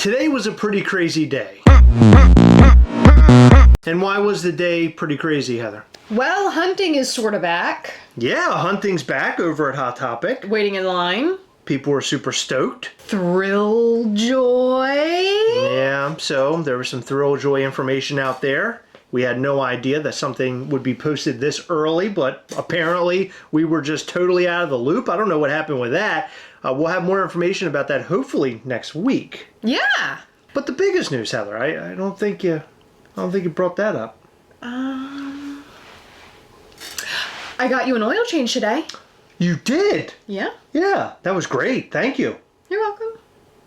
Today was a pretty crazy day. And why was the day pretty crazy, Heather? Well, hunting is sort of back. Yeah, hunting's back over at Hot Topic. Waiting in line. People were super stoked. Thrill joy. Yeah, so there was some thrill joy information out there. We had no idea that something would be posted this early, but apparently we were just totally out of the loop. I don't know what happened with that. We'll have more information about that hopefully next week. Yeah. But the biggest news, Heather, I don't think you brought that up. I got you an oil change today. You did? Yeah. Yeah, that was great. Thank you. You're welcome.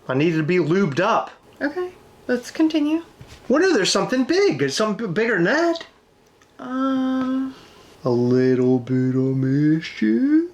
I needed to be lubed up. Okay, let's continue. Well, no, there's something big. It's something bigger than that. A little bit of mischief.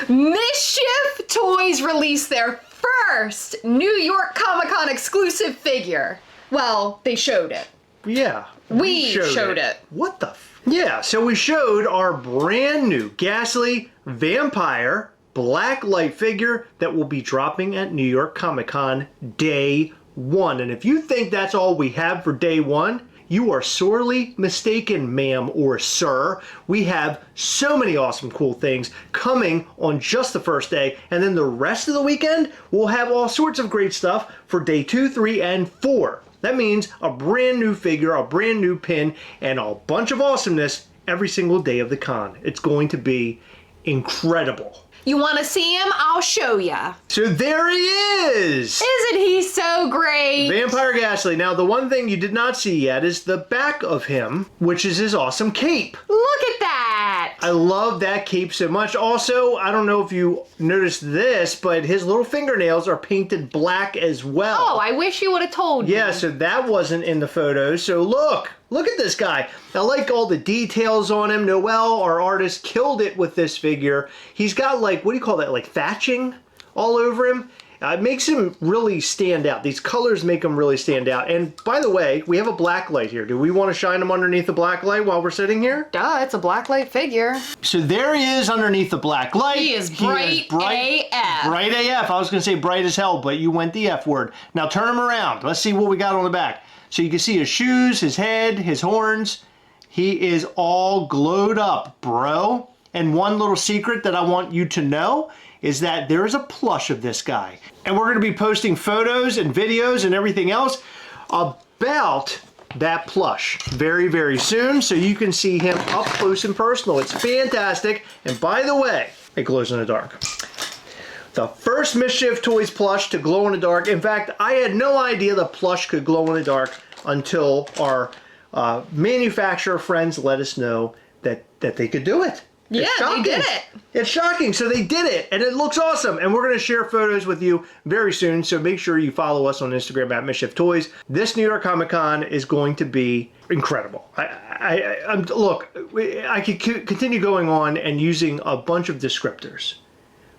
MISCHIEF Toys released their first New York Comic-Con exclusive figure. Well, they showed it. Yeah. We showed it. What the Yeah, so we showed our brand new Ghastly Vampire black light figure that will be dropping at New York Comic-Con day one. And if you think that's all we have for day one, you are sorely mistaken, ma'am or sir. We have so many awesome, cool things coming on just the first day. And then the rest of the weekend, we'll have all sorts of great stuff for day 2, 3, and 4. That means a brand new figure, a brand new pin, and a bunch of awesomeness every single day of the con. It's going to be incredible. You want to see him? I'll show ya. So there he is! Isn't he so great? Vampire Ghastly. Now, the one thing you did not see yet is the back of him, which is his awesome cape. Look at that! I love that cape so much. Also, I don't know if you noticed this, but his little fingernails are painted black as well. Oh, I wish you would have told me. Yeah, so that wasn't in the photos. So look at this guy. I like all the details on him. Noel, our artist, killed it with this figure. He's got like, what do you call that, like thatching all over him? It makes him really stand out. These colors make him really stand out. And by the way, we have a black light here. Do we want to shine him underneath the black light while we're sitting here? Duh, it's a black light figure. So there he is underneath the black light. He is bright AF. Bright AF. I was going to say bright as hell, but you went the F word. Now turn him around. Let's see what we got on the back. So you can see his shoes, his head, his horns. He is all glowed up, bro. And one little secret that I want you to know is that there is a plush of this guy. And we're going to be posting photos and videos and everything else about that plush very, very soon, so you can see him up close and personal. It's fantastic. And by the way, it glows in the dark. The first MISCHIEF Toys plush to glow in the dark. In fact, I had no idea the plush could glow in the dark until our manufacturer friends let us know that they could do it. Yeah, they did it. It's shocking. So they did it, and it looks awesome. And we're going to share photos with you very soon. So make sure you follow us on Instagram at MISCHIEF Toys. This New York Comic Con is going to be incredible. Look, I could continue going on and using a bunch of descriptors,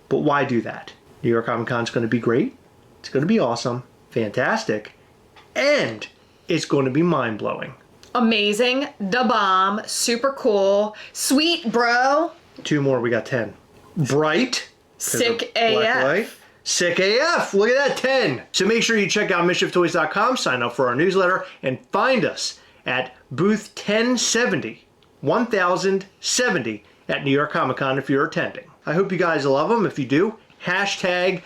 but why do that? New York Comic Con is going to be great. It's going to be awesome, fantastic, and it's going to be mind blowing. Amazing, da bomb, super cool, sweet bro. 2 more, we got 10. Bright. Sick AF. Sick AF, look at that, 10. So make sure you check out MISCHIEFToys.com, sign up for our newsletter, and find us at booth 1070 at New York Comic Con if you're attending. I hope you guys love them. If you do, hashtag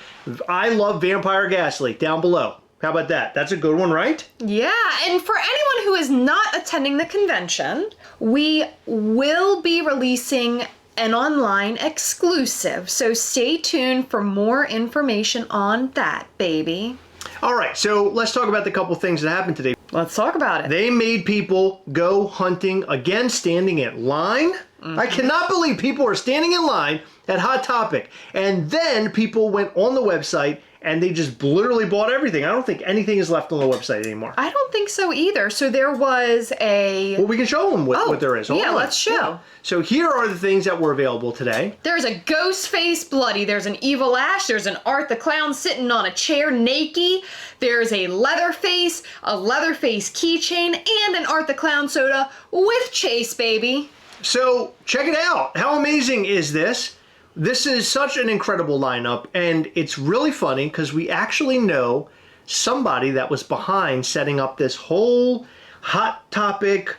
I love Vampire Ghastly down below. How about that? That's a good one, right? Yeah, and for anyone who is not attending the convention, we will be releasing an online exclusive. So stay tuned for more information on that, baby. All right, so let's talk about the couple things that happened today. Let's talk about it. They made people go hunting again, standing in line. I cannot believe people are standing in line at Hot Topic. And then people went on the website and they just literally bought everything. I don't think anything is left on the website anymore. I don't think so either. So there was a... Well, we can show them what there is. Hold on. Let's show. Yeah. So here are the things that were available today. There's a Ghostface Bloody. There's an Evil Ash. There's an Art the Clown sitting on a chair naked. There's a Leatherface keychain, and an Art the Clown soda with Chase, baby. So check it out. How amazing is this? This is such an incredible lineup, and it's really funny because we actually know somebody that was behind setting up this whole Hot Topic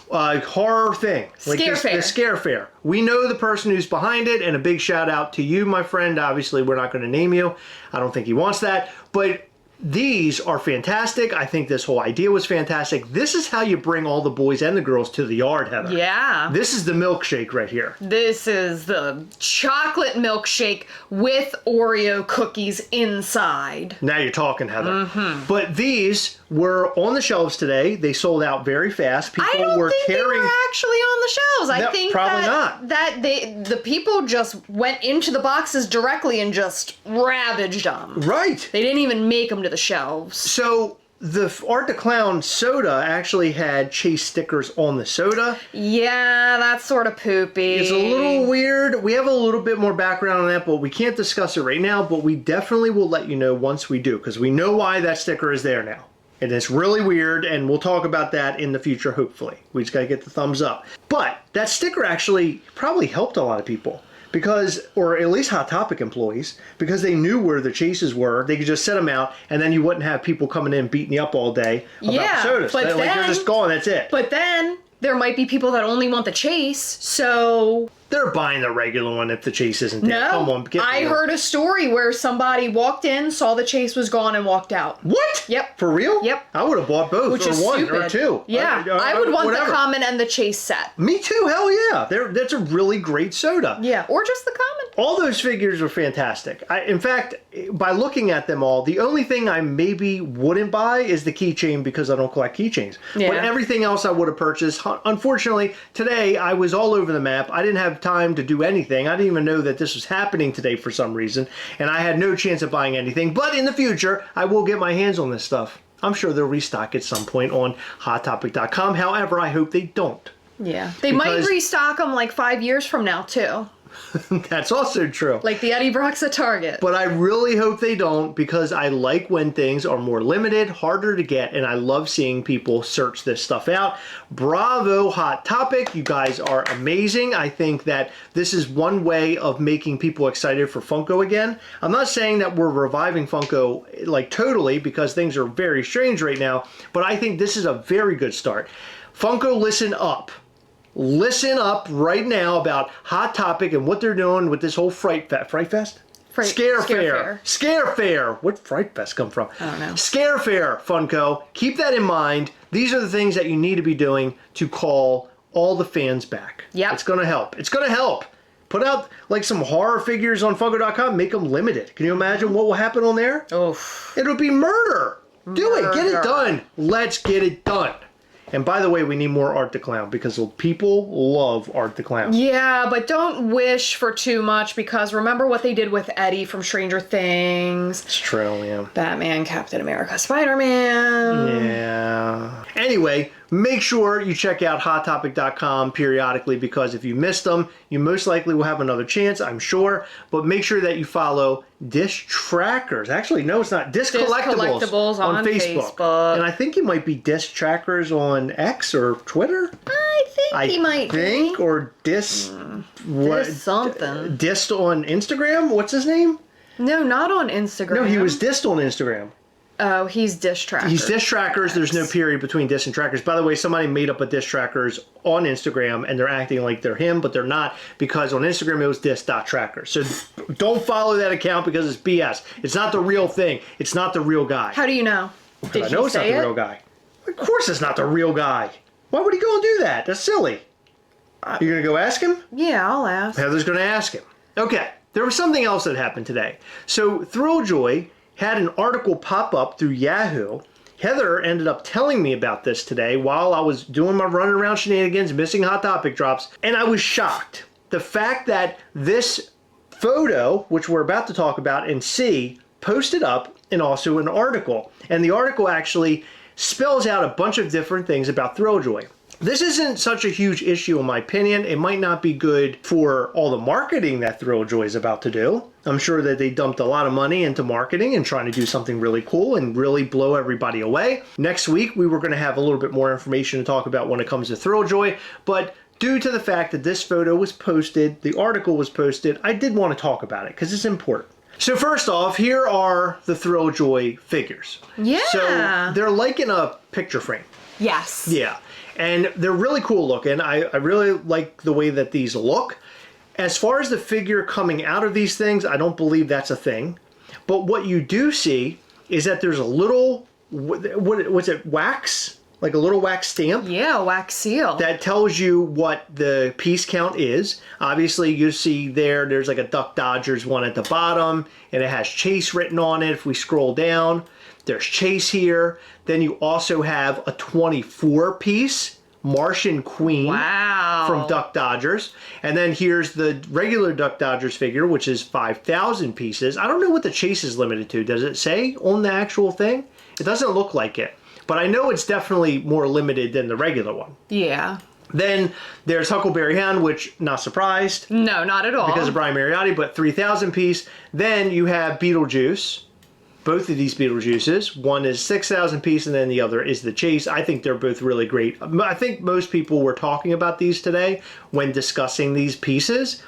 horror thing. The scare fair. We know the person who's behind it, and a big shout out to you, my friend. Obviously, we're not going to name you. I don't think he wants that. But these are fantastic. I think this whole idea was fantastic. This is how you bring all the boys and the girls to the yard, Heather. Yeah. This is the milkshake right here. This is the chocolate milkshake with Oreo cookies inside. Now you're talking, Heather. But these were on the shelves today. They sold out very fast. People I don't were think carrying... they were actually on the shelves. I No, think probably that the people just went into the boxes directly and just ravaged them. Right. They didn't even make them to the shelves. So the Art the Clown soda actually had Chase stickers on the soda. Yeah, that's sort of poopy. It's a little weird. We have a little bit more background on that, but we can't discuss it right now. But we definitely will let you know once we do, because we know why that sticker is there now. And it's really weird, and we'll talk about that in the future, hopefully. We just got to get the thumbs up. But that sticker actually probably helped a lot of people. Because, or at least Hot Topic employees, because they knew where the chases were. They could just set them out, and then you wouldn't have people coming in beating you up all day about the sodas. But Like, they're just gone, that's it. But then there might be people that only want the chase, so... They're buying the regular one if the chase isn't there. No, Come on, I heard a story where somebody walked in, saw the chase was gone, and walked out. What? Yep. For real? Yep. I would have bought both, Which or is one, stupid. or two. Yeah, I would want whatever. the common and the chase set. Me too, hell yeah. That's a really great soda. Yeah, or just the common. All those figures are fantastic. In fact, by looking at them all, the only thing I maybe wouldn't buy is the keychain because I don't collect keychains. Yeah. But everything else I would have purchased. Unfortunately, today I was all over the map. I didn't have time to do anything. I didn't even know that this was happening today for some reason, and I had no chance of buying anything. But in the future, I will get my hands on this stuff. I'm sure they'll restock at some point on HotTopic.com. However, I hope they don't. Yeah. They might restock them like 5 years from now, too. That's also true. Like the Eddie Brocks at Target. But I really hope they don't, because I like when things are more limited, harder to get, and I love seeing people search this stuff out. Bravo, Hot Topic. You guys are amazing. I think that this is one way of making people excited for Funko again. I'm not saying that we're reviving Funko like totally, because things are very strange right now, but I think this is a very good start. Funko, listen up. Listen up right now about Hot Topic and what they're doing with this whole Scare Fair. Scare Fair. Where'd Fright Fest come from? I don't know. Scare Fair, Funko. Keep that in mind. These are the things that you need to be doing to call all the fans back. Yep. It's going to help. It's going to help. Put out like some horror figures on Funko.com. Make them limited. Can you imagine what will happen on there? Oof. It'll be murder. Do it. Get it done. Let's get it done. And by the way, we need more Art the Clown, because people love Art the Clown. Yeah, but don't wish for too much, because remember what they did with Eddie from Stranger Things. It's true, yeah. Batman, Captain America, Spider-Man. Yeah. Anyway, make sure you check out HotTopic.com periodically, because if you missed them, you most likely will have another chance, I'm sure. But make sure that you follow Disc Trackers. Actually, no, it's not. Disc Collectibles on Facebook. And I think it might be Disc Trackers on X or Twitter. I think he might be. Or Disc... Disc something. Disc on Instagram? What's his name? No, not on Instagram. No, he was Disc on Instagram. Oh, he's Dish Trackers. He's Dish Trackers. There's no period between Dish and Trackers. By the way, somebody made up a Dish Trackers on Instagram, and they're acting like they're him, but they're not, because on Instagram it was Dish.trackers. So don't follow that account, because it's BS. It's not the real thing. It's not the real guy. How do you know? Did I know it's not the real guy. Of course it's not the real guy. Why would he go and do that? That's silly. You're going to go ask him? Yeah, I'll ask. Heather's going to ask him. Okay, there was something else that happened today. So Thrilljoy had an article pop up through Yahoo. Heather ended up telling me about this today while I was doing my running around shenanigans, missing Hot Topic drops, and I was shocked. The fact that this photo, which we're about to talk about and see, posted up and also an article. And the article actually spells out a bunch of different things about Thrilljoy. This isn't such a huge issue in my opinion. It might not be good for all the marketing that Thrilljoy is about to do. I'm sure that they dumped a lot of money into marketing and trying to do something really cool and really blow everybody away. Next week, we were going to have a little bit more information to talk about when it comes to Thrilljoy, but due to the fact that this photo was posted, the article was posted, I did want to talk about it because it's important. So first off, here are the Thrill Joy figures. Yeah. So they're like in a picture frame. Yes. Yeah. And they're really cool looking. I really like the way that these look. As far as the figure coming out of these things, I don't believe that's a thing. But what you do see is that there's a little, what's it, wax? Like a little wax stamp. Yeah, wax seal. That tells you what the piece count is. Obviously, you see there's like a Duck Dodgers one at the bottom, and it has Chase written on it. If we scroll down, there's Chase here. Then you also have a 24-piece Martian Queen. Wow. From Duck Dodgers. And then here's the regular Duck Dodgers figure, which is 5,000 pieces. I don't know what the Chase is limited to. Does it say on the actual thing? It doesn't look like it. But I know it's definitely more limited than the regular one. Yeah. Then there's Huckleberry Hound, which, not surprised. No, not at all. Because of Brian Mariotti, but 3,000 piece. Then you have Beetlejuice. Both of these Beetlejuices. One is 6,000 piece, and then the other is the Chase. I think they're both really great. I think most people were talking about these today when discussing these pieces.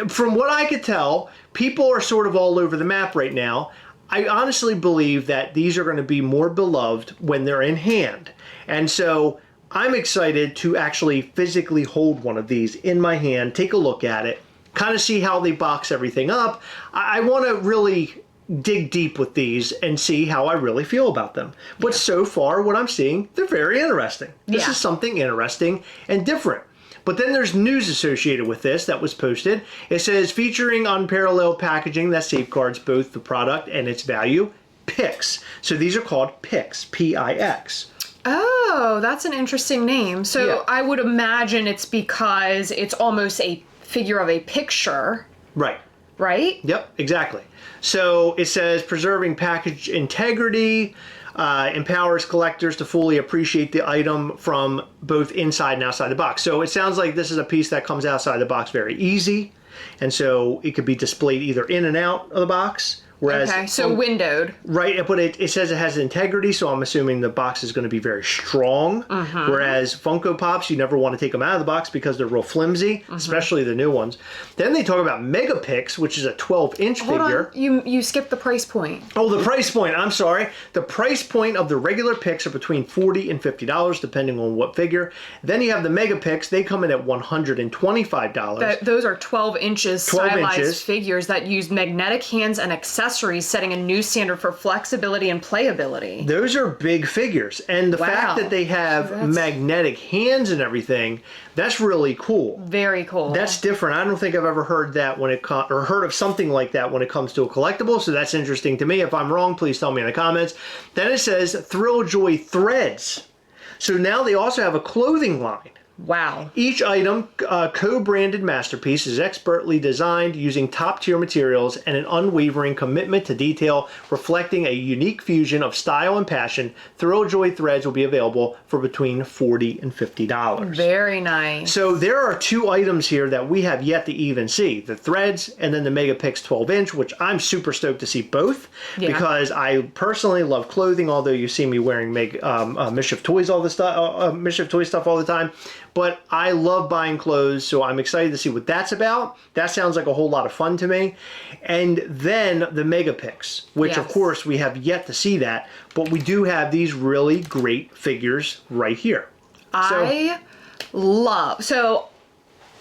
From what I could tell, people are sort of all over the map right now. I honestly believe that these are going to be more beloved when they're in hand. And so I'm excited to actually physically hold one of these in my hand, take a look at it, kind of see how they box everything up. I want to really dig deep with these and see how I really feel about them. But so far, what I'm seeing, they're very interesting. This is something interesting and different. But then there's news associated with this that was posted. It says, featuring unparalleled packaging that safeguards both the product and its value, PIX. So these are called PIX, P-I-X. Oh, that's an interesting name. So I would imagine it's because it's almost a figure of a picture. Right. Right? Yep, exactly. So it says, preserving package integrity, empowers collectors to fully appreciate the item from both inside and outside the box. So it sounds like this is a piece that comes outside the box very easy. And so it could be displayed either in and out of the box. Whereas, okay, so windowed. Right, but it says it has integrity, so I'm assuming the box is going to be very strong. Whereas Funko Pops, you never want to take them out of the box because they're real flimsy, especially the new ones. Then they talk about Megapix, which is a 12-inch figure. Hold on, you skipped the price point. Oh, the price point, I'm sorry. The price point of the regular Pix are between $40 and $50, depending on what figure. Then you have the Megapix, they come in at $125. Those are 12 inches 12 stylized inches. figures that use magnetic hands and accessories, setting a new standard for flexibility and playability. Those are big figures. And the fact that they have magnetic hands and everything, that's really cool. Very cool. That's different. I don't think I've ever heard that or heard of something like that when it comes to a collectible, so that's interesting to me. If I'm wrong, please tell me in the comments. Then it says Thrill Joy Threads. So now they also have a clothing line. Wow. Each item, co-branded masterpiece, is expertly designed using top-tier materials and an unwavering commitment to detail, reflecting a unique fusion of style and passion. Thrill Joy Threads will be available for between $40 and $50. Very nice. So there are two items here that we have yet to even see. The Threads and then the Megapix 12-inch, which I'm super stoked to see both because I personally love clothing, although you see me wearing MISCHIEF toys all the stuff, MISCHIEF toy stuff all the time. But I love buying clothes, so I'm excited to see what that's about. That sounds like a whole lot of fun to me. And then the Megapix, which of course we have yet to see that, but we do have these really great figures right here. So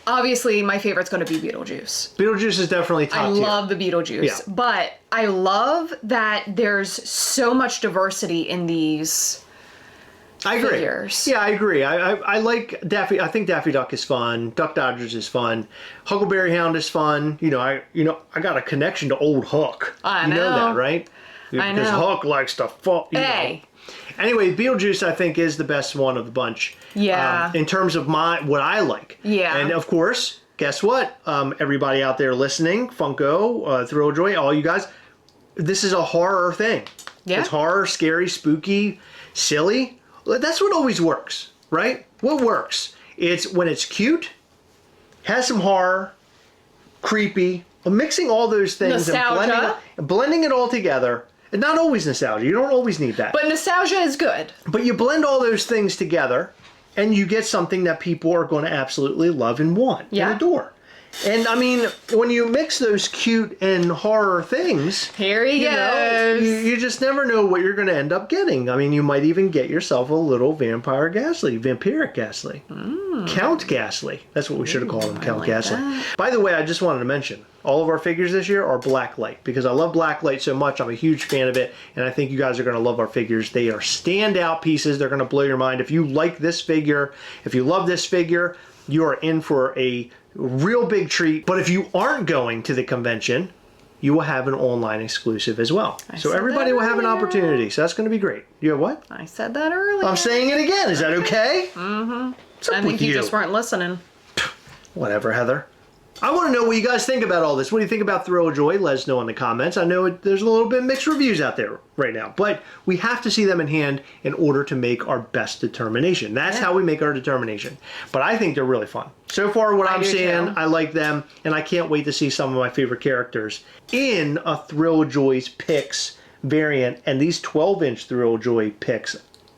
obviously my favorite's going to be Beetlejuice. Beetlejuice is definitely top tier. I love the Beetlejuice, but I love that there's so much diversity in these figures. Yeah, I agree. I like Daffy. I think Daffy Duck is fun. Duck Dodgers is fun. Huckleberry Hound is fun. I got a connection to old Hook. I know. You know that, right? I know. Because Hook likes to fuck. Hey. Anyway, Beetlejuice I think is the best one of the bunch. Yeah. In terms of what I like. Yeah. And of course, guess what? Everybody out there listening, Funko, Thrill Joy, all you guys, this is a horror thing. Yeah. It's horror, scary, spooky, silly. That's what always works, right? What works? It's when it's cute, has some horror, creepy, mixing all those things nostalgia. and blending it all together. And not always nostalgia. You don't always need that. But nostalgia is good. But you blend all those things together and you get something that people are going to absolutely love and want and adore. And I mean, when you mix those cute and horror things, here he know, goes. you just never know what you're going to end up getting. I mean, you might even get yourself a little vampiric Ghastly. Count Ghastly. That's what we should have called him, Count Ghastly. By the way, I just wanted to mention, all of our figures this year are blacklight because I love blacklight so much. I'm a huge fan of it, and I think you guys are going to love our figures. They are standout pieces. They're going to blow your mind. If you like this figure, if you love this figure, you are in for a real big treat. But if you aren't going to the convention, you will have an online exclusive as well. So everybody will have an opportunity. So that's going to be great. You have what? I said that earlier. I'm saying it again. Is that okay? Mm-hmm. What's up I think with you just weren't listening. Whatever, Heather. I want to know what you guys think about all this. What do you think about Thrill of Joy? Let us know in the comments. I know there's a little bit of mixed reviews out there right now, but we have to see them in hand in order to make our best determination. That's how we make our determination. But I think they're really fun. So far, what I'm seeing, I like them, and I can't wait to see some of my favorite characters in a Thrill of Joy's Picks variant, and these 12-inch Thrill of Joy Picks,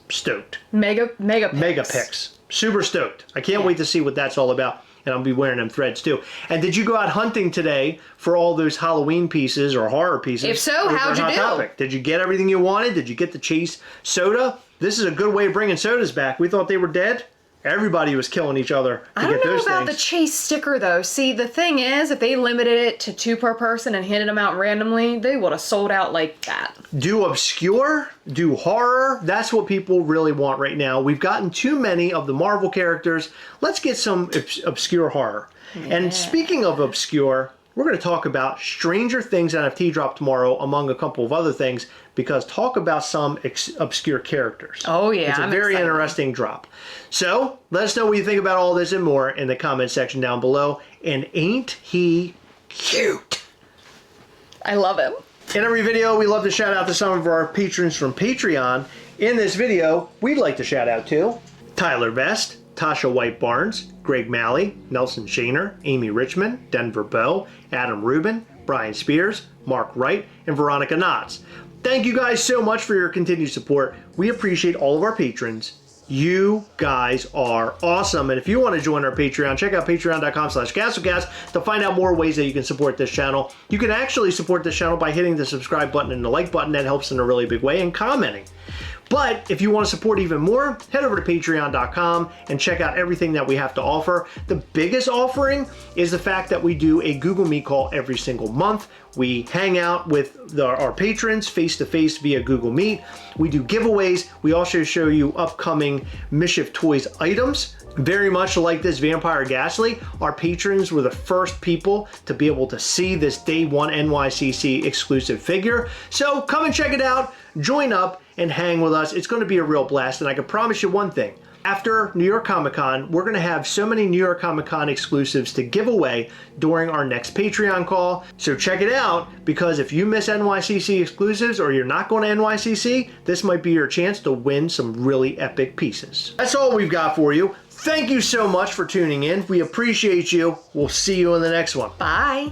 stoked. Mega Picks. Super stoked. I can't wait to see what that's all about. And I'll be wearing them threads too. And did you go out hunting today for all those Halloween pieces or horror pieces? If so, how'd you do? Did you get everything you wanted? Did you get the Chase soda? This is a good way of bringing sodas back. We thought they were dead. Everybody was killing each other to get those things. I don't know about the Chase sticker though. See, the thing is, if they limited it to 2 per person and handed them out randomly, they would have sold out like that. Do obscure, do horror. That's what people really want right now. We've gotten too many of the Marvel characters. Let's get some obscure horror. Yeah. And speaking of obscure, we're going to talk about Stranger Things NFT drop tomorrow, among a couple of other things, because talk about some obscure characters. Oh yeah, it's a very interesting drop. So let us know what you think about all this and more in the comment section down below. And ain't he cute? I love him. In every video, we love to shout out to some of our patrons from Patreon. In this video, we'd like to shout out to Tyler Vest, Tasha White Barnes, Greg Malley, Nelson Shaner, Amy Richmond, Denver Bow, Adam Rubin, Brian Spears, Mark Wright, and Veronica Knotts. Thank you guys so much for your continued support. We appreciate all of our patrons. You guys are awesome. And if you want to join our Patreon, check out patreon.com/Gastlecast to find out more ways that you can support this channel. You can actually support this channel by hitting the subscribe button and the like button. That helps in a really big way, and commenting. But if you want to support even more, head over to patreon.com and check out everything that we have to offer. The biggest offering is the fact that we do a Google Meet call every single month. We hang out with our patrons face-to-face via Google Meet. We do giveaways. We also show you upcoming Mischief Toys items. Very much like this Vampire Ghastly, our patrons were the first people to be able to see this Day 1 NYCC exclusive figure. So come and check it out, join up, and hang with us. It's going to be a real blast, and I can promise you one thing. After New York Comic Con, we're going to have so many New York Comic Con exclusives to give away during our next Patreon call. So check it out, because if you miss NYCC exclusives or you're not going to NYCC, this might be your chance to win some really epic pieces. That's all we've got for you. Thank you so much for tuning in. We appreciate you. We'll see you in the next one. Bye.